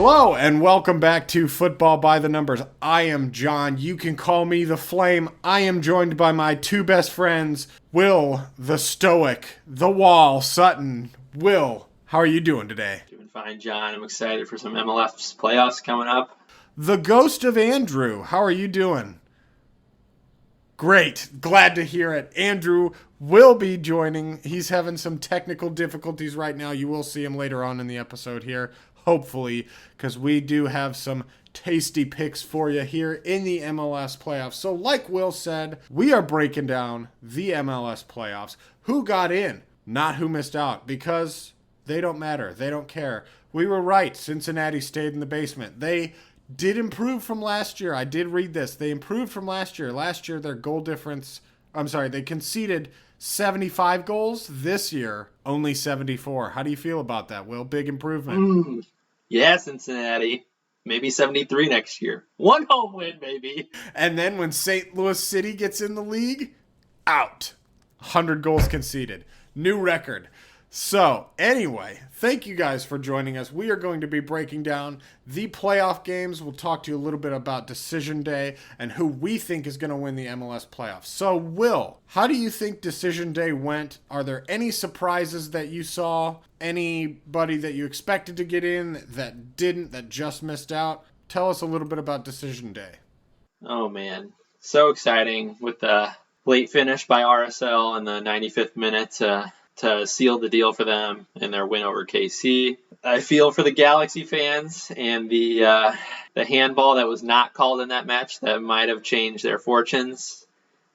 Hello and welcome back to Football by the Numbers. I am John. You can call me the Flame. I am joined by my two best friends, Will, the Stoic, the Wall, Sutton. Will, how are you doing today? Doing fine, John. I'm excited for some MLS playoffs coming up. The Ghost of Andrew, how are you doing? Great. Glad to hear it. Andrew will be joining. He's having some technical difficulties right now. You will see him later on in the episode here. Hopefully, because we do have some tasty picks for you here in the MLS playoffs. So like Will said, we are breaking down the MLS playoffs. Who got in, not who missed out, because they don't matter. They don't care. We were right. Cincinnati stayed in the basement. They did improve from last year. I did read this. They improved from last year. Last year, their goal difference, they conceded 75 goals. This year, only 74. How do you feel about that, Will? Big improvement. Yeah, Cincinnati. Maybe 73 next year. One home win, maybe. And then when St. Louis City gets in the league, out. 100 goals conceded. New record. So, anyway, thank you guys for joining us. We are going to be breaking down the playoff games. We'll talk to you a little bit about Decision Day and who we think is going to win the MLS playoffs. So, Will, how do you think Decision Day went? Are there any surprises that you saw? Anybody that you expected to get in that didn't, that just missed out? Tell us a little bit about Decision Day. Oh, man. So exciting with the late finish by RSL in the 95th minute to seal the deal for them in their win over KC. I feel for the Galaxy fans and the handball that was not called in that match that might have changed their fortunes.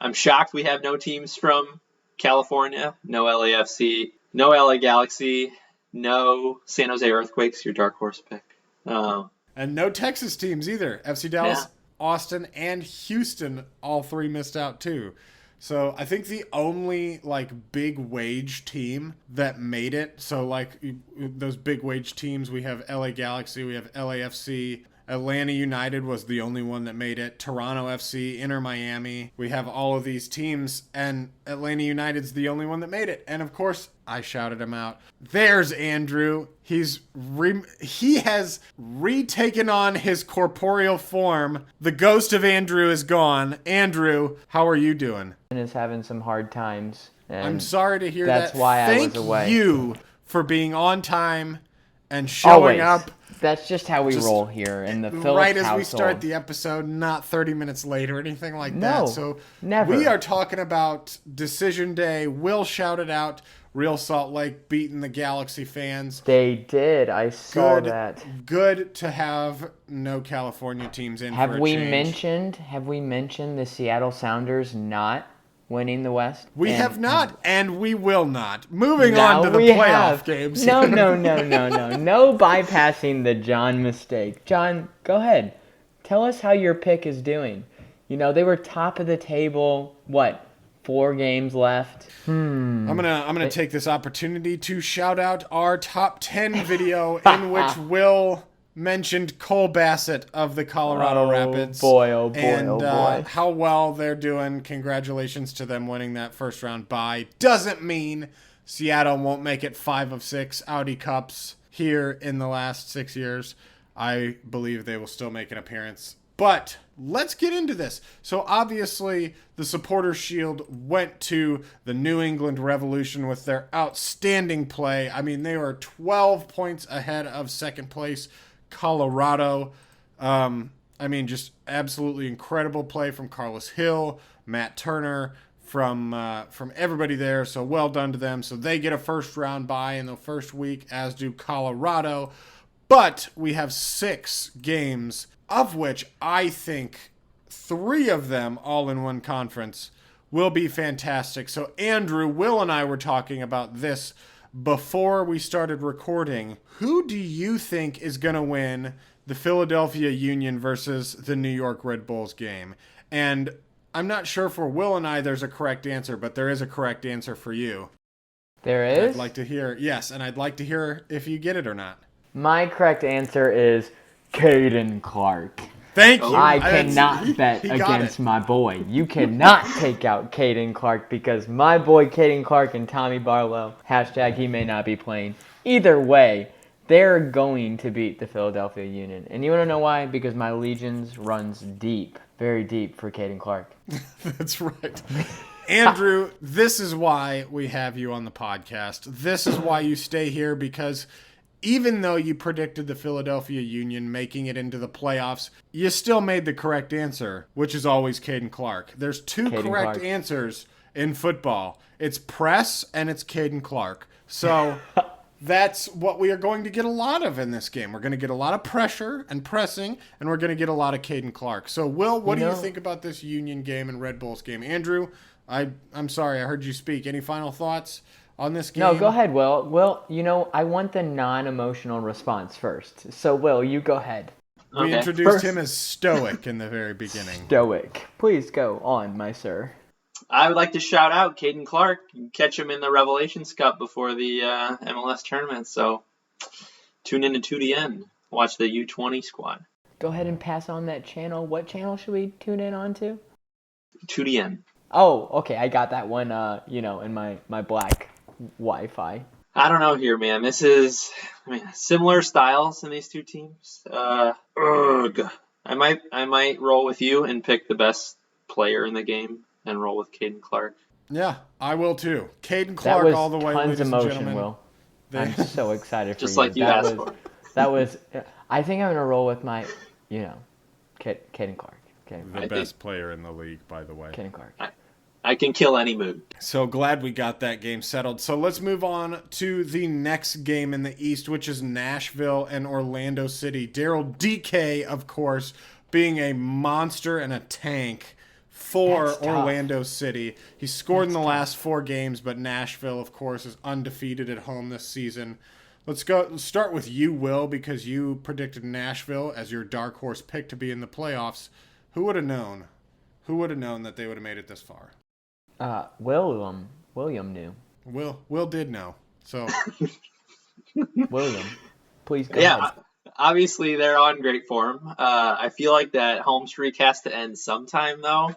I'm shocked we have no teams from California, no LAFC, no LA Galaxy, no San Jose Earthquakes, your dark horse pick. And no Texas teams either. FC Dallas, Austin, and Houston, all three missed out too. So I think the only big wage team that made it, so those big wage teams, we have LA Galaxy, we have LAFC, Atlanta United was the only one that made it, Toronto FC, Inter Miami. We have all of these teams, and Atlanta United's the only one that made it. And of course, I shouted him out. There's Andrew. He has retaken on his corporeal form. The ghost of Andrew is gone. Andrew, how are you doing? Is having some hard times. I'm sorry to hear that's that. Why I Thank was away. you for being on time and showing up. That's just how we roll here in the Phillips right as household. we start the episode, not 30 minutes late or anything like No, that. So never. We are talking about Decision Day. Will shouted out Real Salt Lake beating the Galaxy fans. They did. I saw that. Good to have no California teams in. Have we mentioned the Seattle Sounders not winning the West? We have not, and we will not. Moving on to the playoff games. No. No bypassing the John mistake. John, go ahead. Tell us how your pick is doing. You know, they were top of the table, 4 games left? I'm gonna take this opportunity to shout out our top 10 video in which Will mentioned Cole Bassett of the Colorado Rapids. Oh boy, and how well they're doing. Congratulations to them winning that first round bye. Doesn't mean Seattle won't make it 5 of 6 Audi Cups here in the last 6 years. I believe they will still make an appearance. But let's get into this. So obviously the Supporters' Shield went to the New England Revolution with their outstanding play. I mean, they were 12 points ahead of second place Colorado. Just absolutely incredible play from Carlos Hill, Matt Turner, from everybody there. So well done to them. So they get a first round bye in the first week, as do Colorado. But we have 6 games, of which I think 3 of them all in one conference will be fantastic. So Andrew, Will, and I were talking about this before we started recording. Who do you think is going to win the Philadelphia Union versus the New York Red Bulls game? And I'm not sure for Will and I there's a correct answer, but there is a correct answer for you. There is? I'd like to hear, yes, and I'd like to hear if you get it or not. My correct answer is Caden Clark. Thank you. I cannot bet against my boy. You cannot take out Caden Clark because my boy Caden Clark and Tommy Barlow, # he may not be playing. Either way, They're going to beat the Philadelphia Union. And you want to know why? Because my allegiance runs deep, very deep for Caden Clark. That's right. Andrew, this is why we have you on the podcast. This is why you stay here, because even though you predicted the Philadelphia Union making it into the playoffs, you still made the correct answer, which is always Caden Clark. There's two correct answers in football. It's press and it's Caden Clark. So that's what we are going to get a lot of in this game. We're going to get a lot of pressure and pressing, and we're going to get a lot of Caden Clark. So, Will, what do you think about this Union game and Red Bulls game? Andrew, I'm sorry, I heard you speak. Any final thoughts on this game? No, go ahead, Will. Will, I want the non-emotional response first. So, Will, you go ahead. We introduced him as stoic in the very beginning. Stoic. Please go on, my sir. I would like to shout out Caden Clark. You can catch him in the Revelations Cup before the MLS tournament. So tune in to 2DN. Watch the U20 squad. Go ahead and pass on that channel. What channel should we tune in on to? 2DN. Oh, okay. I got that one, in my black Wi-Fi. I don't know here, man. This is similar styles in these two teams. I might roll with you and pick the best player in the game and roll with Caden Clark. Yeah, I will too. Caden Clark all the way, ladies and gentlemen. Will. I'm so excited for Just you. like you asked for. That was. I think I'm gonna roll with my, Caden Clark. Okay. The best player in the league, by the way. Caden Clark. I can kill any mood. So glad we got that game settled. So let's move on to the next game in the East, which is Nashville and Orlando City. Daryl DK, of course, being a monster and a tank for Orlando City. He scored in the last 4 games, but Nashville, of course, is undefeated at home this season. Let's start with you, Will, because you predicted Nashville as your dark horse pick to be in the playoffs. Who would have known? Who would have known that they would have made it this far? William knew. Will did know. So William, please go ahead. Obviously, they're on great form. I feel like that home streak has to end sometime, though.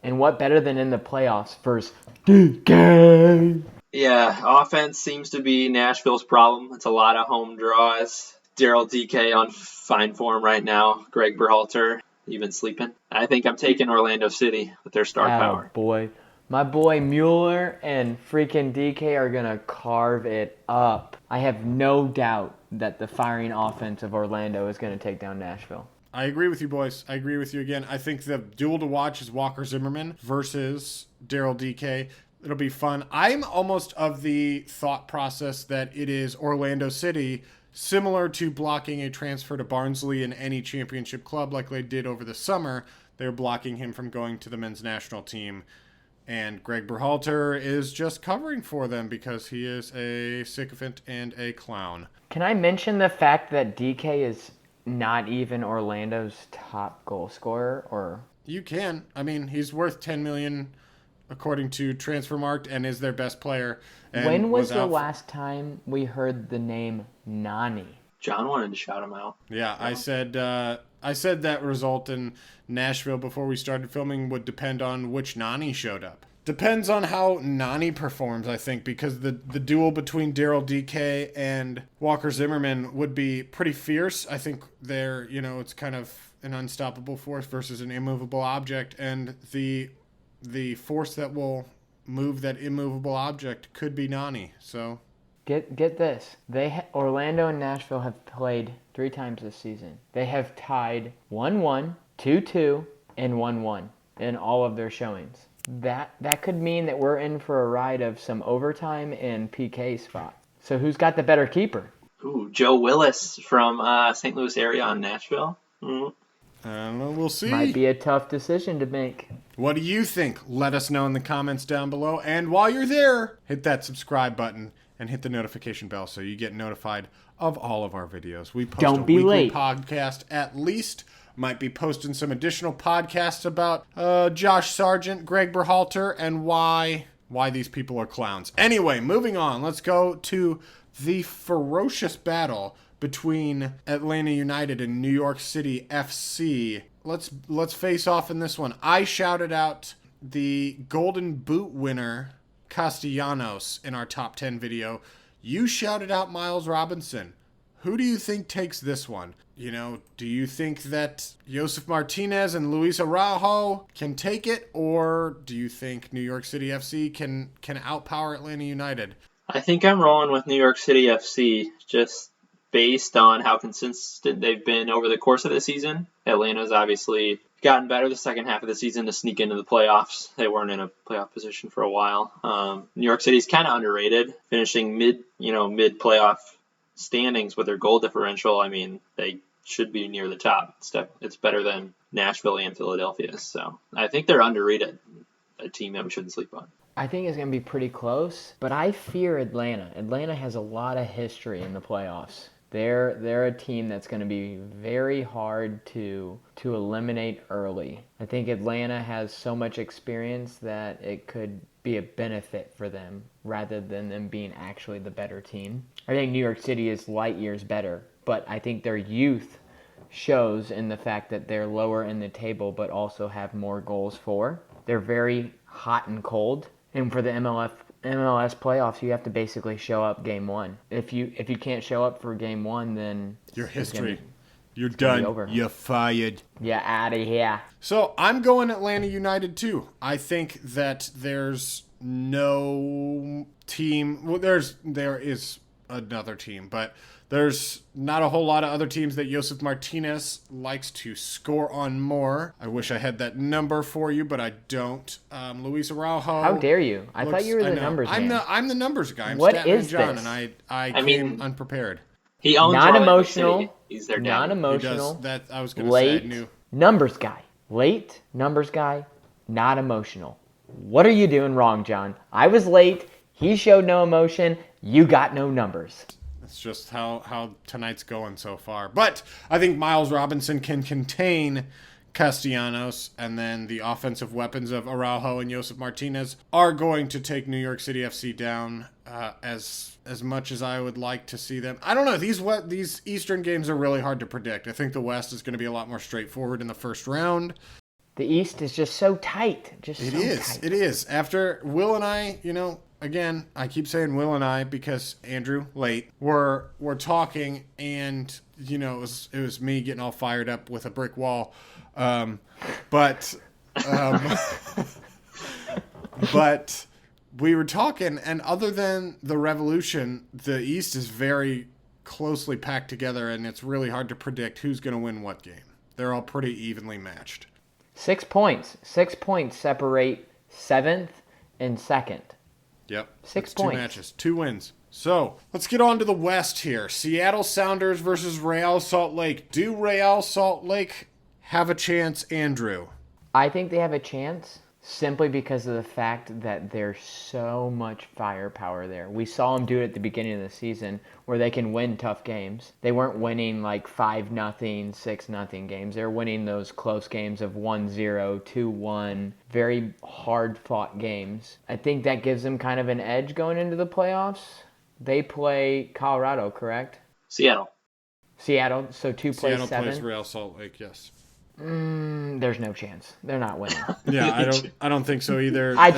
And what better than in the playoffs versus DK? Yeah, offense seems to be Nashville's problem. It's a lot of home draws. Daryl DK on fine form right now. Greg Berhalter, even sleeping. I think I'm taking Orlando City with their star power. Boy. My boy Mueller and freaking DK are going to carve it up. I have no doubt that the firing offense of Orlando is going to take down Nashville. I agree with you, boys. I agree with you again. I think the duel to watch is Walker Zimmerman versus Daryl DK. It'll be fun. I'm almost of the thought process that it is Orlando City, similar to blocking a transfer to Barnsley in any championship club like they did over the summer. They're blocking him from going to the men's national team. And Greg Berhalter is just covering for them because he is a sycophant and a clown. Can I mention the fact that DK is not even Orlando's top goal scorer? Or you can. I mean, he's worth $10 million according to Transfermarkt and is their best player. And when was the last time we heard the name Nani? John wanted to shout him out. Yeah, I said that result in Nashville before we started filming would depend on which Nani showed up. Depends on how Nani performs, I think, because the duel between Daryl DK and Walker Zimmerman would be pretty fierce. I think they're, it's kind of an unstoppable force versus an immovable object, and the force that will move that immovable object could be Nani. So Get this. Orlando and Nashville have played 3 times this season. They have tied 1-1, 2-2, and 1-1 in all of their showings. That could mean that we're in for a ride of some overtime and PK spot. So who's got the better keeper? Ooh, Joe Willis from St. Louis area on Nashville. I don't know. We'll see. Might be a tough decision to make. What do you think? Let us know in the comments down below. And while you're there, hit that subscribe button and hit the notification bell so you get notified of all of our videos. We post a weekly podcast at least. Might be posting some additional podcasts about Josh Sargent, Greg Berhalter, and why these people are clowns. Anyway, moving on. Let's go to the ferocious battle between Atlanta United and New York City FC. Let's face off in this one. I shouted out the Golden Boot winner Castellanos in our top 10 video. You shouted out Miles Robinson. Who do you think takes this one? Do you think that Josef Martinez and Luis Araujo can take it, or do you think New York City FC can outpower Atlanta United? I think I'm rolling with New York City FC, just based on how consistent they've been over the course of the season. Atlanta's obviously gotten better the second half of the season to sneak into the playoffs. They weren't in a playoff position for a while. New York City's kind of underrated, finishing mid playoff standings with their goal differential. I mean, they should be near the top. It's better than Nashville and Philadelphia. So I think they're underrated, a team that we shouldn't sleep on. I think it's going to be pretty close, but I fear Atlanta. Atlanta has a lot of history in the playoffs. They're a team that's going to be very hard to eliminate early. I think Atlanta has so much experience that it could be a benefit for them rather than them being actually the better team. I think New York City is light years better, but I think their youth shows in the fact that they're lower in the table but also have more goals for. They're very hot and cold. And for the MLS playoffs, you have to basically show up game one. If you can't show up for game one, then your history. You're done. You're fired. You're out of here. So I'm going Atlanta United too. I think that there's no team. Well, there is another team, but there's not a whole lot of other teams that Josef Martinez likes to score on more. I wish I had that number for you, but I don't. Luis Araujo. How dare you? I thought you were the numbers man. I'm the numbers guy. I'm what Statman is John, this? And I came unprepared. He owns non-emotional. He's their dad. Non-emotional. That I was going to late say. I knew. Numbers guy. Late numbers guy. Not emotional. What are you doing wrong, John? I was late. He showed no emotion. You got no numbers. That's just how tonight's going so far. But I think Miles Robinson can contain Castellanos, and then the offensive weapons of Araujo and Josef Martinez are going to take New York City FC down as much as I would like to see them. I don't know. These Eastern games are really hard to predict. I think the West is going to be a lot more straightforward in the first round. The East is just so tight. It is. After Will and I, again, I keep saying Will and I because Andrew late. We're talking, and it was me getting all fired up with a brick wall, but we were talking, and other than the Revolution, the East is very closely packed together, and it's really hard to predict who's going to win what game. They're all pretty evenly matched. 6 points. 6 points separate 7th and 2nd. Yep. 6 points. 2 matches, 2 wins. So let's get on to the West here. Seattle Sounders versus Real Salt Lake. Do Real Salt Lake have a chance, Andrew? I think they have a chance simply because of the fact that there's so much firepower there. We saw them do it at the beginning of the season where they can win tough games. They weren't winning like 5-0, 6-0 games. They're winning those close games of 1-0, 2-1, very hard-fought games. I think that gives them kind of an edge going into the playoffs. They play Colorado, correct? Seattle. So 2 plays 7. Seattle plays Real Salt Lake, yes. There's no chance. They're not winning. Yeah, I don't think so either. I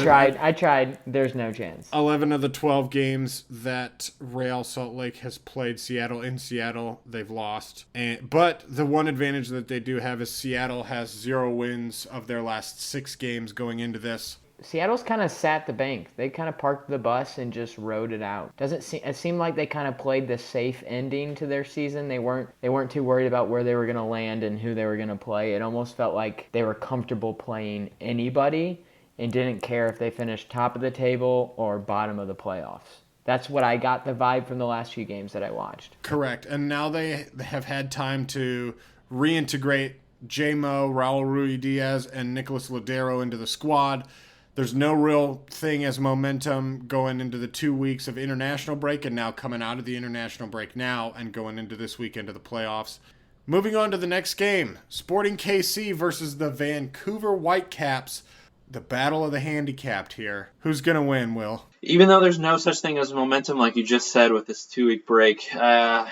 tried. There's no chance. 11 of the 12 games that Real Salt Lake has played in Seattle, they've lost. But the one advantage that they do have is Seattle has 0 wins of their last 6 games going into this. Seattle's kind of sat the bank. They kind of parked the bus and just rode it out. It seemed like they kind of played the safe ending to their season. They weren't too worried about where they were going to land and who they were going to play. It almost felt like they were comfortable playing anybody and didn't care if they finished top of the table or bottom of the playoffs. That's what I got the vibe from the last few games that I watched. Correct. And now they have had time to reintegrate J-Mo, Raul Ruiz-Diaz, and Nicolas Ladero into the squad. There's no real thing as momentum going into the 2 weeks of international break and now coming out of the international break now and going into this weekend of the playoffs. Moving on to the next game, Sporting KC versus the Vancouver Whitecaps. The battle of the handicapped here. Who's going to win, Will? Even though there's no such thing as momentum like you just said with this 2-week break, I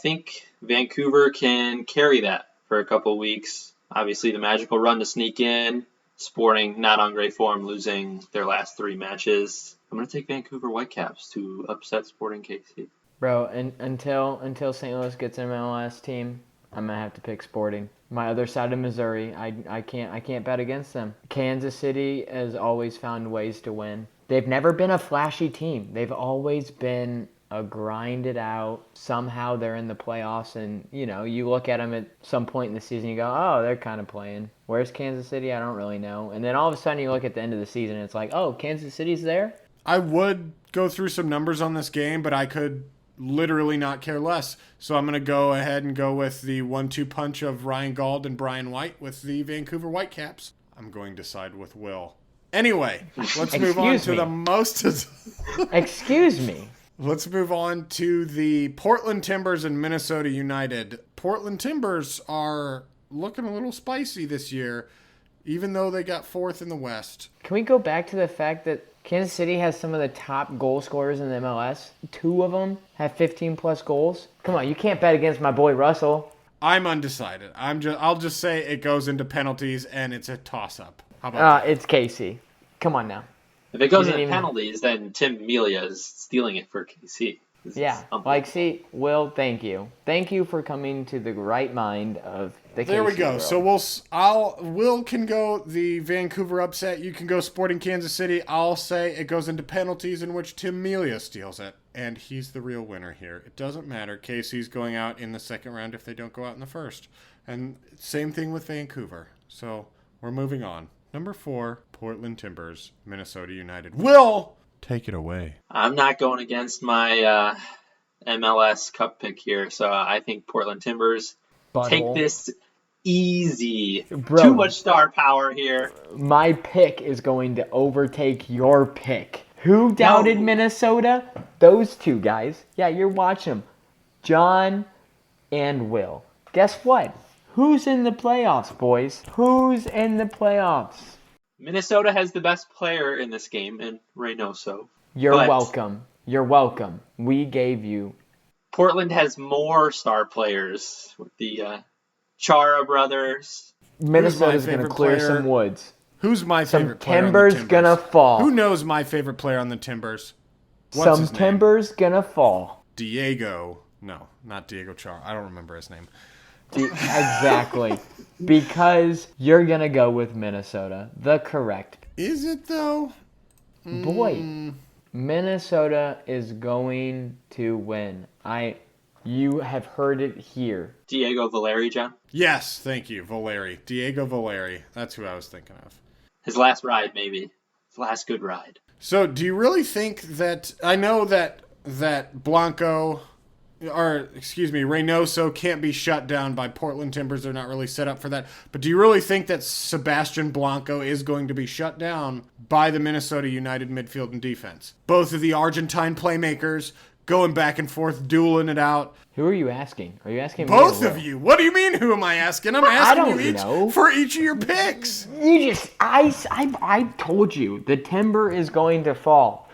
think Vancouver can carry that for a couple weeks. Obviously, the magical run to sneak in. Sporting not on great form, losing their last 3 matches. I'm going to take Vancouver Whitecaps to upset Sporting KC. Bro, and until St. Louis gets an MLS team, I'm gonna have to pick Sporting. My other side of Missouri, I can't bet against them. Kansas City has always found ways to win. They've never been a flashy team. They've always been a grinded out. Somehow they're in the playoffs, and you look at them at some point in the season, you go, oh, they're kind of playing. Where's Kansas City? I don't really know. And then all of a sudden you look at the end of the season, and it's like, oh, Kansas City's there. I would go through some numbers on this game, but I could literally not care less. So I'm going to go ahead and go with the 1-2 punch of Ryan Gauld and Brian White with the Vancouver Whitecaps. I'm going to side with Will. Anyway, let's move on to the most... Excuse me. Let's move on to the Portland Timbers and Minnesota United. Portland Timbers are looking a little spicy this year, even though they got 4th in the West. Can we go back to the fact that Kansas City has some of the top goal scorers in the MLS? 2 of them have 15-plus goals. Come on, you can't bet against my boy Russell. I'm undecided. I'll just say it goes into penalties and it's a toss-up. How about that? It's KC. Come on now. If it goes into penalties, then Tim Melia is stealing it for KC. Yeah, see, Will, thank you. Thank you for coming to the right mind of the KC There we go. world. So Will can go the Vancouver upset. You can go Sporting Kansas City. I'll say it goes into penalties in which Tim Melia steals it. And he's the real winner here. It doesn't matter. KC's going out in the second round if they don't go out in the first. And same thing with Vancouver. So we're moving on. Number 4, Portland Timbers, Minnesota United. Will, take it away. I'm not going against my MLS Cup pick here, so I think Portland Timbers take this easy. Bro, too much star power here. My pick is going to overtake your pick. Who doubted Minnesota? Those 2 guys. Yeah, you're watching them. John and Will. Guess what? Who's in the playoffs, boys? Who's in the playoffs? Minnesota has the best player in this game in Reynoso. You're welcome. You're welcome. We gave you. Portland has more star players with the Chara brothers. Minnesota's going to clear some woods. Who's my favorite player on the Timbers Timbers? Gonna fall. Who knows my favorite player on the Timbers? What's his name? Timbers gonna fall. Diego. No, not Diego Chara. I don't remember his name. Exactly. Because you're going to go with Minnesota. The correct. Is it, though? Boy, Minnesota is going to win. You have heard it here. Diego Valeri, John? Yes, thank you. Valeri. Diego Valeri. That's who I was thinking of. His last ride, maybe. His last good ride. So, do you really think that... I know that Blanco... Reynoso can't be shut down by Portland Timbers. They're not really set up for that. But do you really think that Sebastian Blanco is going to be shut down by the Minnesota United midfield and defense? Both of the Argentine playmakers going back and forth, dueling it out. Who are you asking? Are you asking me? Both of you. What do you mean, who am I asking? I'm asking you each for each of your picks. I told you, the Timber is going to fall.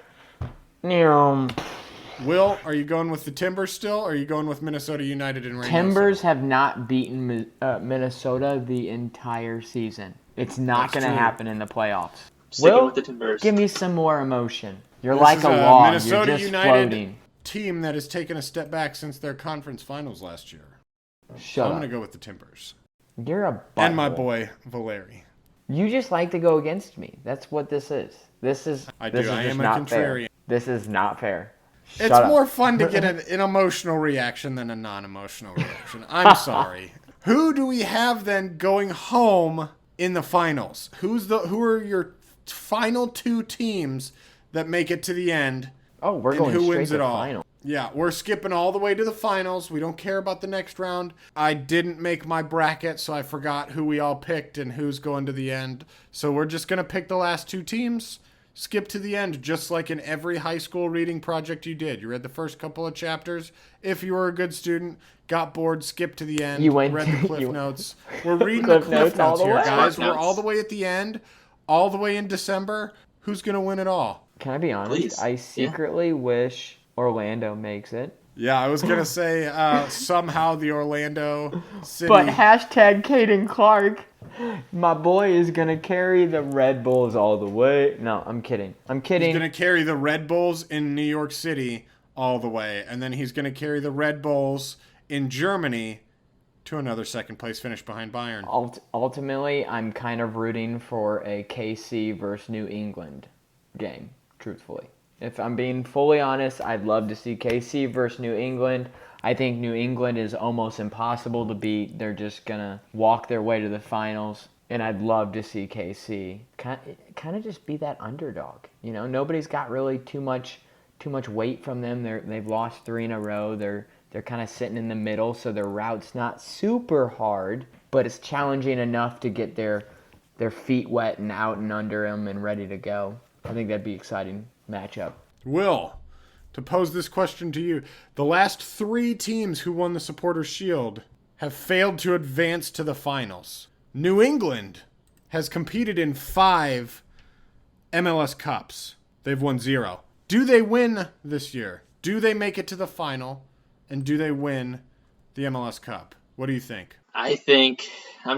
Will, are you going with the Timbers still, or are you going with Minnesota United and Reynoso? Timbers have not beaten Minnesota the entire season. It's not going to happen in the playoffs. Sticking with the Timbers. Give me some more emotion. You're like a log. Minnesota You're just United floating. Team that has taken a step back since their conference finals last year. Shut up. I'm going to go with the Timbers. You're a butthole. And my boy, Valeri. You just like to go against me. That's what this is. I am a contrarian. Fair. This is not fair. It's more fun to get an emotional reaction than a non-emotional reaction. I'm sorry. Who do we have then going home in the finals? Who are your final 2 teams that make it to the end? Oh, we're going straight to the final. Yeah, we're skipping all the way to the finals. We don't care about the next round. I didn't make my bracket, so I forgot who we all picked and who's going to the end. So we're just going to pick the last 2 teams. Skip to the end, just like in every high school reading project you did. You read the first couple of chapters. If you were a good student, got bored, skipped to the end, read the Cliff Notes. We're reading the Cliff Notes here, guys. We're all the way at the end, all the way in December. Who's going to win it all? Can I be honest? Please. I secretly wish Orlando makes it. Yeah, I was going to say somehow the Orlando City. But hashtag Caden Clark. My boy is going to carry the Red Bulls all the way. No, I'm kidding. He's going to carry the Red Bulls in New York City all the way. And then he's going to carry the Red Bulls in Germany to another second place finish behind Bayern. Ultimately, I'm kind of rooting for a KC versus New England game, truthfully. If I'm being fully honest, I'd love to see KC versus New England. I think New England is almost impossible to beat. They're just going to walk their way to the finals. And I'd love to see KC kind of just be that underdog. You know, nobody's got really too much weight from them. They've lost 3 in a row. They're kind of sitting in the middle, so their route's not super hard, but it's challenging enough to get their feet wet and out and under them and ready to go. I think that'd be an exciting matchup. Will, to pose this question to you, the last 3 teams who won the Supporters' Shield have failed to advance to the finals. New England has competed in 5 MLS Cups. They've won 0. Do they win this year? Do they make it to the final? And do they win the MLS Cup? What do you think? I think I'm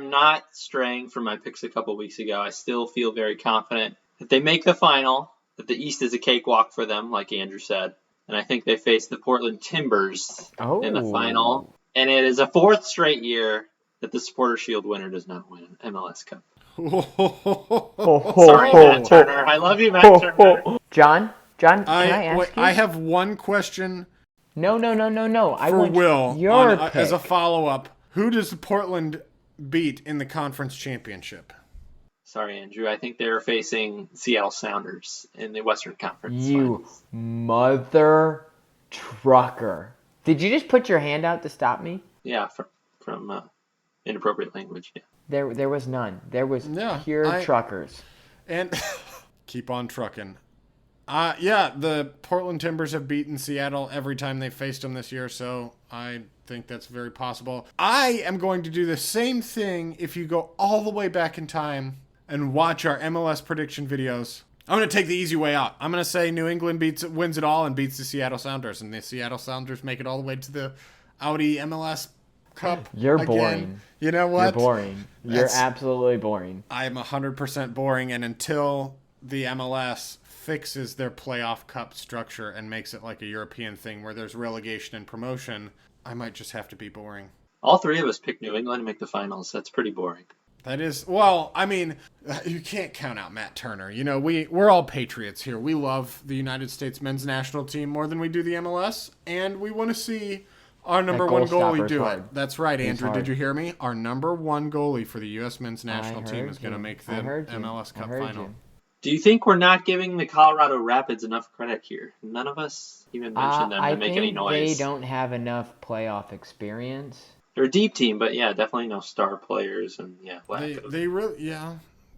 not straying from my picks a couple weeks ago. I still feel very confident that they make the final, that the East is a cakewalk for them, like Andrew said. And I think they face the Portland Timbers in the final. And it is a 4th straight year that the Supporters' Shield winner does not win an MLS Cup. Sorry, Matt Turner. I love you, Matt Turner. John, can I ask you? I have one question. No. I for want Will your pick. As a follow-up. Who does Portland beat in the conference championship? Sorry, Andrew. I think they're facing Seattle Sounders in the Western Conference. You mother trucker. Did you just put your hand out to stop me? Yeah, from inappropriate language. Yeah. There was none. There was pure truckers. And keep on trucking. The Portland Timbers have beaten Seattle every time they faced them this year, so I think that's very possible. I am going to do the same thing if you go all the way back in time and watch our MLS prediction videos. I'm going to take the easy way out. I'm going to say New England wins it all and beats the Seattle Sounders, and the Seattle Sounders make it all the way to the Audi MLS Cup. You're again. Boring. You know what? You're boring. You're absolutely boring. I am 100% boring, and until the MLS fixes their playoff cup structure and makes it like a European thing where there's relegation and promotion, I might just have to be boring. All 3 of us picked New England to make the finals. That's pretty boring. That is, well, I mean, you can't count out Matt Turner. You know, we're all patriots here. We love the United States men's national team more than we do the MLS, and we want to see our number 1 goalie do it. That's right, Andrew. Did you hear me? Our number 1 goalie for the U.S. men's national team is going to make the MLS Cup final. Do you think we're not giving the Colorado Rapids enough credit here? None of us even mentioned them to make any noise. I think they don't have enough playoff experience. They're a deep team, but yeah, definitely no star players, and they really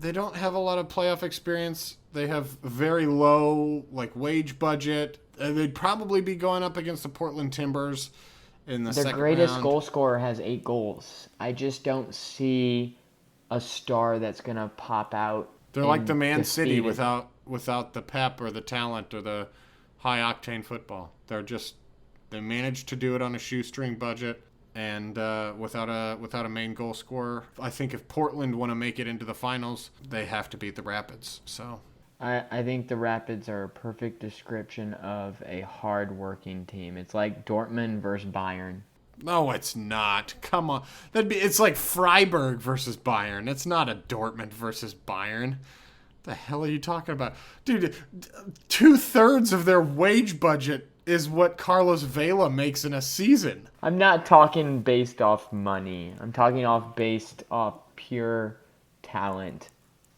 they don't have a lot of playoff experience. They have very low wage budget. They'd probably be going up against the Portland Timbers in the second round. Their greatest goal scorer has 8 goals. I just don't see a star that's gonna pop out. They're like the Man City without the pep or the talent or the high octane football. They managed to do it on a shoestring budget and without a main goal scorer. I think if Portland want to make it into the finals, they have to beat the Rapids. So I think the Rapids are a perfect description of a hard-working team. It's like Dortmund versus Bayern. No, it's not. Come on. It's like Freiburg versus Bayern. It's not a Dortmund versus Bayern. What the hell are you talking about? Dude, 2/3 of their wage budget is what Carlos Vela makes in a season. I'm not talking based off money. I'm talking based off pure talent.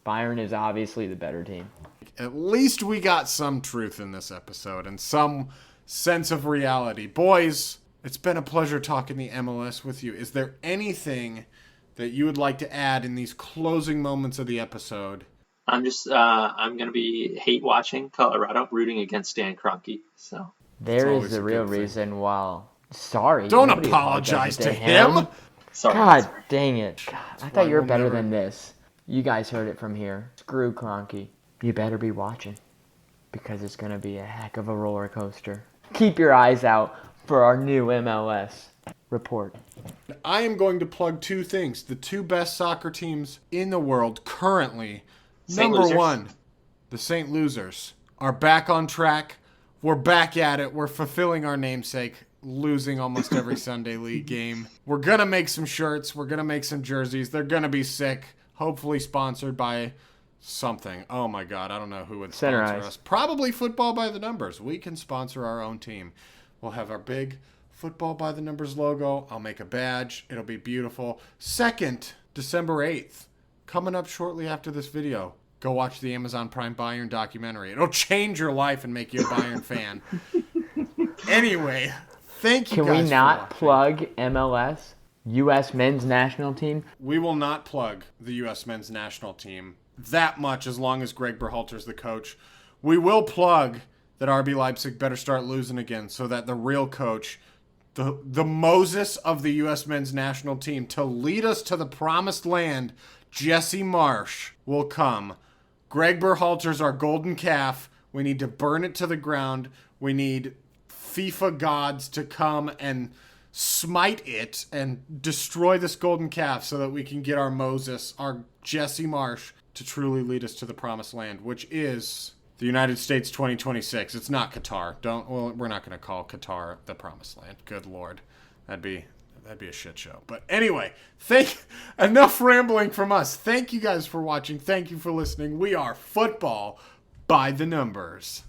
Bayern is obviously the better team. At least we got some truth in this episode and some sense of reality. Boys, it's been a pleasure talking the MLS with you. Is there anything that you would like to add in these closing moments of the episode? I'm going to be hate watching Colorado, rooting against Stan Kroenke. So there is the real reason why. Sorry. Don't apologize to him. Sorry. God dang it. God, I thought you were better than this. You guys heard it from here. Screw Kroenke. You better be watching because it's going to be a heck of a roller coaster. Keep your eyes out for our new MLS report. I am going to plug 2 things. The 2 best soccer teams in the world currently. Number 1, the St. Losers are back on track We're back at it. We're fulfilling our namesake, losing almost every Sunday league game. We're going to make some shirts. We're going to make some jerseys. They're going to be sick. Hopefully sponsored by something. Oh my God, I don't know who would sponsor us. Probably Football by the Numbers. We can sponsor our own team. We'll have our big Football by the Numbers logo. I'll make a badge. It'll be beautiful. Second, December 8th, coming up shortly after this video. Go watch the Amazon Prime Bayern documentary. It'll change your life and make you a Bayern fan. Anyway, thank you guys. Can we not plug MLS, U.S. men's national team? We will not plug the U.S. men's national team that much as long as Greg Berhalter's the coach. We will plug that RB Leipzig better start losing again so that the real coach, the Moses of the U.S. men's national team, to lead us to the promised land, Jesse Marsch, will come. Greg Berhalter's our golden calf. We need to burn it to the ground. We need FIFA gods to come and smite it and destroy this golden calf so that we can get our Moses, our Jesse Marsch, to truly lead us to the promised land, which is the United States 2026. It's not Qatar. We're not going to call Qatar the promised land. Good Lord. That'd be a shit show. But anyway, enough rambling from us. Thank you guys for watching. Thank you for listening. We are Football by the Numbers.